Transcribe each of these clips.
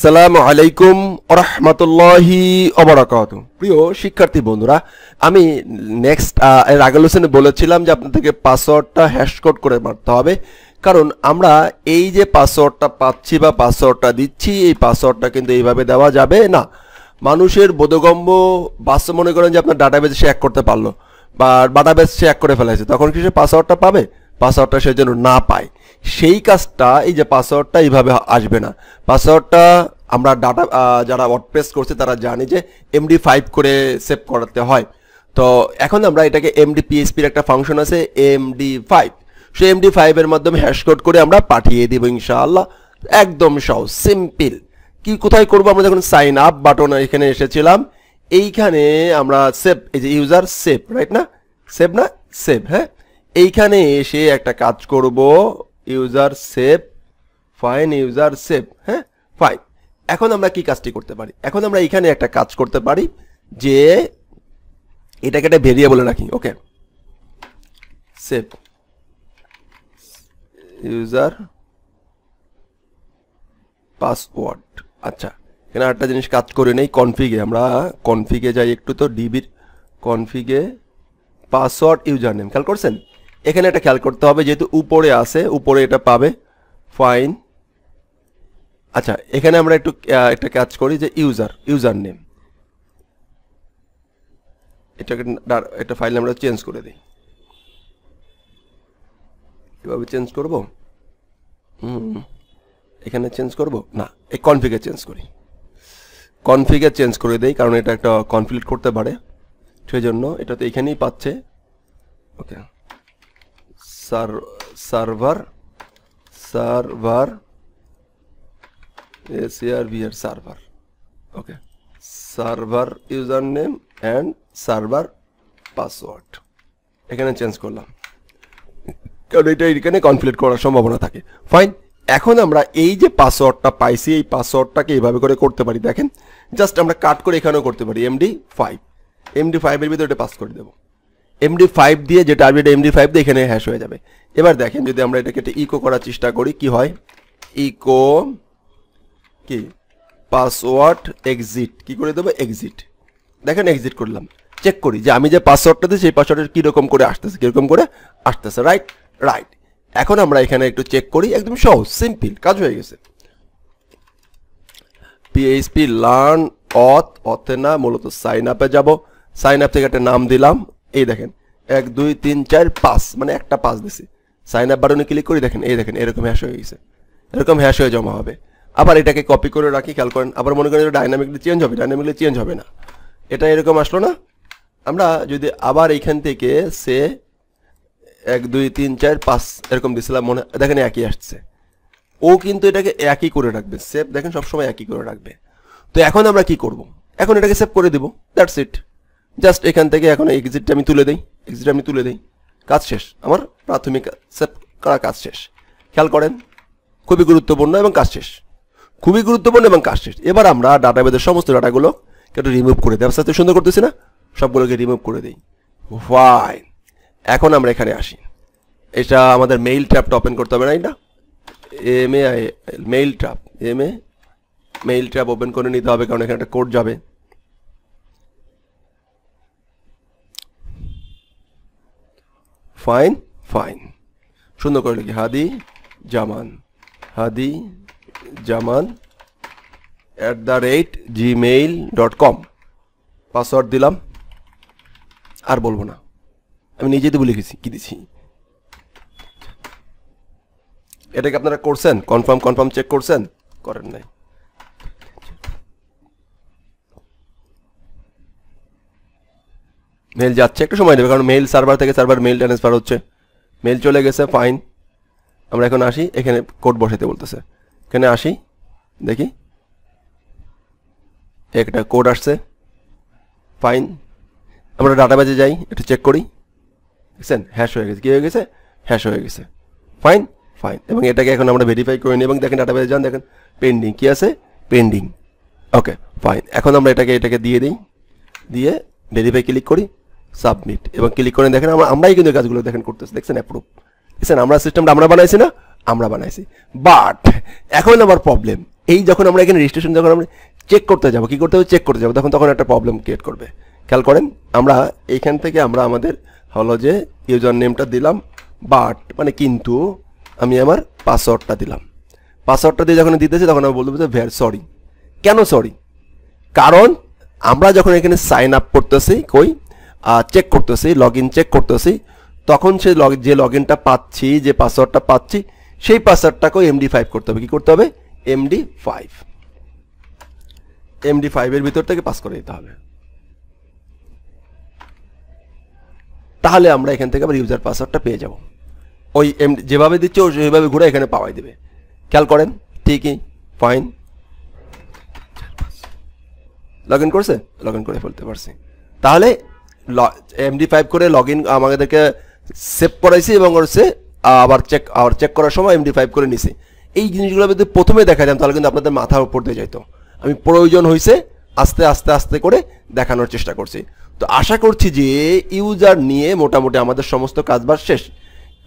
আসসালামু আলাইকুম ওয়া রাহমাতুল্লাহি ওয়া বারাকাতুহু। প্রিয় শিক্ষার্থী বন্ধুরা, আমি নেক্সট এর আগের লেসনে বলেছিলাম যে আপনাদেরকে পাসওয়ার্ডটা হ্যাশ কোড করে মারতে হবে, কারণ আমরা এই যে পাসওয়ার্ডটা পাচ্ছি বা পাসওয়ার্ডটা দিচ্ছি, এই পাসওয়ার্ডটা কিন্তু এইভাবে দেওয়া যাবে না। মানুষের বোধগম্য বাস্তব মনে করেন যে আপনার ডাটাবেস সে হ্যাক করতে পারলো বা ডাটাবেস সে হ্যাক করে ফেলেছে, তখন কি সে পাসওয়ার্ডটা পাবে? পাসওয়ার্ডটা সে যেন না পায়, সেই কাজটা এই যে পাসওয়ার্ডটা এইভাবে আসবে না। পাসওয়ার্ডটা আমরা ডাটা যারা ওয়ার্ডপ্রেস করছে তারা জানি যে MD5 করে সেভ করাতে হয়। তো এখন আমরা এটাকে PHP এর একটা ফাংশন আছে MD5, সেই MD5 এর মাধ্যমে হ্যাশ কোড করে আমরা পাঠিয়ে দিব ইনশাআল্লাহ। একদম সহজ, সিম্পল। কি কোথায় করব? আমরা যখন সাইন আপ বাটন এখানে এসেছিলাম, এইখানে আমরা সেভ, এই যে ইউজার সেভ, রাইট না? সেভ না? সেভ, হ্যাঁ। এইখানে এসে একটা কাজ করব, user save, fine user save, হ্যাঁ ফাইন। এখন আমরা কি কাজটি করতে পারি? এখন আমরা এখানে একটা কাজ করতে পারি যে এটাকে একটা ভেরিয়েবলে রাখি। ওকে, সেভ ইউজার পাসওয়ার্ড। আচ্ছা, এখানে একটা জিনিস কাজ করে নেই, কনফিগে। আমরা কনফিগে যাই একটু, তো ডিবির কনফিগে পাসওয়ার্ড ইউজার নেম খেয়াল করছেন? এখানে একটা খেয়াল করতে হবে, যেহেতু উপরে আছে, উপরে এটা পাবে, ফাইন। আচ্ছা, এখানে আমরা একটু একটা কাজ করি যে ইউজার নেম, এটাকে একটা ফাইল আমরা চেঞ্জ করে দিই। এভাবে চেঞ্জ করব, এখানে চেঞ্জ করব না, এই কনফিগে চেঞ্জ করি, কনফিগে চেঞ্জ করে দেই, কারণ এটা একটা কনফ্লিক্ট করতে পারে, সেই জন্য এটা তো এখানেই পাচ্ছে। Okay, server server, okay, server user name and server password এখানে চেঞ্জ করলাম, কারণ এটা এখানে কনফ্লিক্ট করার সম্ভাবনা থাকে। ফাইন। এখন আমরা এই যে পাসওয়ার্ডটা পাইছি, এই পাসওয়ার্ডটাকে এইভাবে করে করতে পারি। দেখেন, জাস্ট আমরা কাট করে এখানেও করতে পারি, MD5 এর ভিতরে এটা পাস করে দেবো। MD5 দিয়ে যেটা আসবে, এটা MD5 দিয়ে এখানে হ্যাশ হয়ে যাবে। এবার দেখেন, যদি আমরা এটাকে একটা ইকো করার চেষ্টা করি, কি হয়? ইকো কি পাসওয়ার্ড এক্সিট, কি করে দেবো? এক্সিট। দেখেন, এক্সিট করলাম, চেক করি যে আমি যে পাসওয়ার্ডটা দিই সেই পাসওয়ার্ডের কীরকম করে আসতেছে, রাইট। এখন আমরা এখানে একটু চেক করি, একদম সহজ, সিম্পল কাজ হয়ে গেছে। PHP লার্ন অথে না, মূলত সাইন আপে যাব। সাইন আপ থেকে একটা নাম দিলাম, এই দেখেন 1 2 3 4 5, মানে একটা 5 দিছি। সাইন আপ বাটনে ক্লিক করি, দেখেন এই দেখেন এরকম হ্যাশ হয়ে গেছে, এরকম হ্যাশ হয়ে জমা হবে। আবার এটাকে কপি করে রাখি, খেয়াল করেন। আবার মনে করেন এটা ডাইনামিকলি চেঞ্জ হবে না, এটা এরকম আসলো না। আমরা যদি আবার এইখান থেকে সে 1 2 3 4 5 এরকম দিছিলাম, মনে দেখেন একই আসছে। ও কিন্তু এটাকে একই করে রাখবে, সেভ দেখেন সবসময় একই করে রাখবে। তো এখন আমরা কি করব? এখন এটাকে সেভ করে দিব, দ্যাটস ইট। জাস্ট এখান থেকে এখন এক্সিটটা আমি তুলে দিই, কাজ শেষ। আমার প্রাথমিক সেভ করা কাজ শেষ। খেয়াল করেন, খুবই গুরুত্বপূর্ণ এবং কাজ শেষ, এবার আমরা ডাটাবেসের সমস্ত ডাটাগুলো একটু রিমুভ করে দিই। আস্তে সুন্দর করতেছি না? সবগুলোকে রিমুভ করে দিই। ফাইন। এখন আমরা এখানে আসি, এটা আমাদের মেইল ট্র্যাপটা ওপেন করতে হবে না? এটা মেইল ট্র্যাপ ওপেন করে নিতে হবে, কারণ এখানে একটা কোড যাবে। ফাইন, সুন্দর করে লিখি, হাদি জামান @gmail.com, পাসওয়ার্ড দিলাম, আর বলবো না, আমি নিজেই তো ভুলে গেছি কি দিছি। এটাকে আপনারা করছেন? কনফার্ম চেক করছেন? করেন নাই? মেল যাচ্ছে, একটু সময় নেবে, কারণ মেইল সার্ভার থেকে মেইল ট্রান্সফার হচ্ছে। মেইল চলে গেছে, ফাইন। আমরা এখন আসি, এখানে কোড বসাইতে বলতেছে, এখানে আসি, দেখি একটা কোড আসছে। ফাইন, আমরা ডাটাবেসে যাই, একটু চেক করি, দেখছেন হ্যাশ হয়ে গেছে। কি হয়ে গেছে? হ্যাশ হয়ে গেছে। ফাইন। এবং এটাকে এখন আমরা ভেরিফাই করে নিই, এবং দেখেন ডাটাবেসে যান, দেখেন পেন্ডিং, কি আছে? পেন্ডিং। ওকে, ফাইন। এখন আমরা এটাকে দিয়ে দিই, দিয়ে ভেরিফাই ক্লিক করি, সাবমিট, এবং ক্লিক করে দেখেন আমরাই কিন্তু কাজগুলো দেখেন করতেছি, দেখছেন অ্যাপ্রুভ। দেখছেন আমরা সিস্টেমটা আমরা বানাইছি না? আমরা বানাইছি, বাট এখন আমার প্রবলেম, এই যখন আমরা এখানে রেজিস্ট্রেশন যখন আমরা চেক করতে যাব, কি করতে হবে, চেক করতে যাব, তখন একটা প্রবলেম ক্রিয়েট করবে। খেয়াল করেন, আমরা এইখান থেকে আমরা আমাদের হলো যে ইউজার নেমটা দিলাম, বাট মানে কিন্তু আমি আমার পাসওয়ার্ডটা দিলাম। পাসওয়ার্ডটা দিয়ে যখন দিতেছি তখন আমি বলতে ভের সরি। কেন সরি? কারণ আমরা যখন এখানে সাইন আপ করতেছি, চেক করতেছি, লগ ইন চেক করতেছি, তখন সেই যে লগ ইনটা পাচ্ছি, যে পাসওয়ার্ডটা পাচ্ছি, সেই পাসওয়ার্ডটাকেও MD5 করতে হবে। কি করতে হবে? MD5 এর ভিতর থেকে পাস করে দিতে হবে। তাহলে আমরা এখান থেকে আবার ইউজার পাসওয়ার্ডটা পেয়ে যাব। ওই যেভাবে দিচ্ছে ও সেভাবে ঘুরে এখানে পাওয়াই দেবে। খেয়াল করেন, ঠিকই, ফাইন। লগ ইন করছে, লগ ইন করে ফেলতে পারছি। তাহলে MD5 করে লগ ইন আমাদেরকে সেভ করাইছি এবং হচ্ছে আবার চেক করার সময় MD5 করে নিছি। এই জিনিসগুলো যদি প্রথমে দেখা যায় তাহলে কিন্তু আপনাদের মাথার উপর দিয়ে যাইতো। আমি প্রয়োজন হয়েছে আস্তে আস্তে আস্তে করে দেখানোর চেষ্টা করছি। তো আশা করছি যে ইউজার নিয়ে মোটামুটি আমাদের সমস্ত কাজবাজ শেষ।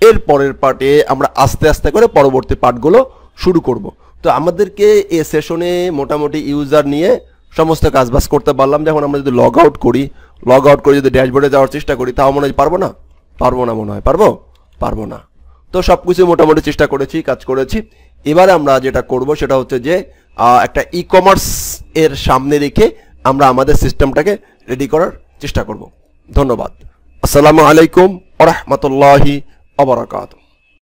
এর পরের পার্টে আমরা আস্তে আস্তে করে পরবর্তী পার্টগুলো শুরু করব। তো আমাদেরকে এই সেশনে মোটামুটি ইউজার নিয়ে সমস্ত কাজবাজ করতে পারলাম। যখন আমরা যদি লগ আউট করি যদি ড্যাশবোর্ডে যাওয়ার চেষ্টা করি, তাও মনে হয় পারবো না, মনে হয় পারবো না। তো সব কিছু মোটামুটি চেষ্টা করেছি, কাজ করেছি। এবারে আমরা যেটা করব সেটা হচ্ছে যে একটা ই কমার্স এর সামনে রেখে আমরা আমাদের সিস্টেমটাকে রেডি করার চেষ্টা করব। ধন্যবাদ। আসসালামু আলাইকুম ওয়া রাহমাতুল্লাহি ওয়া বারাকাতুহু।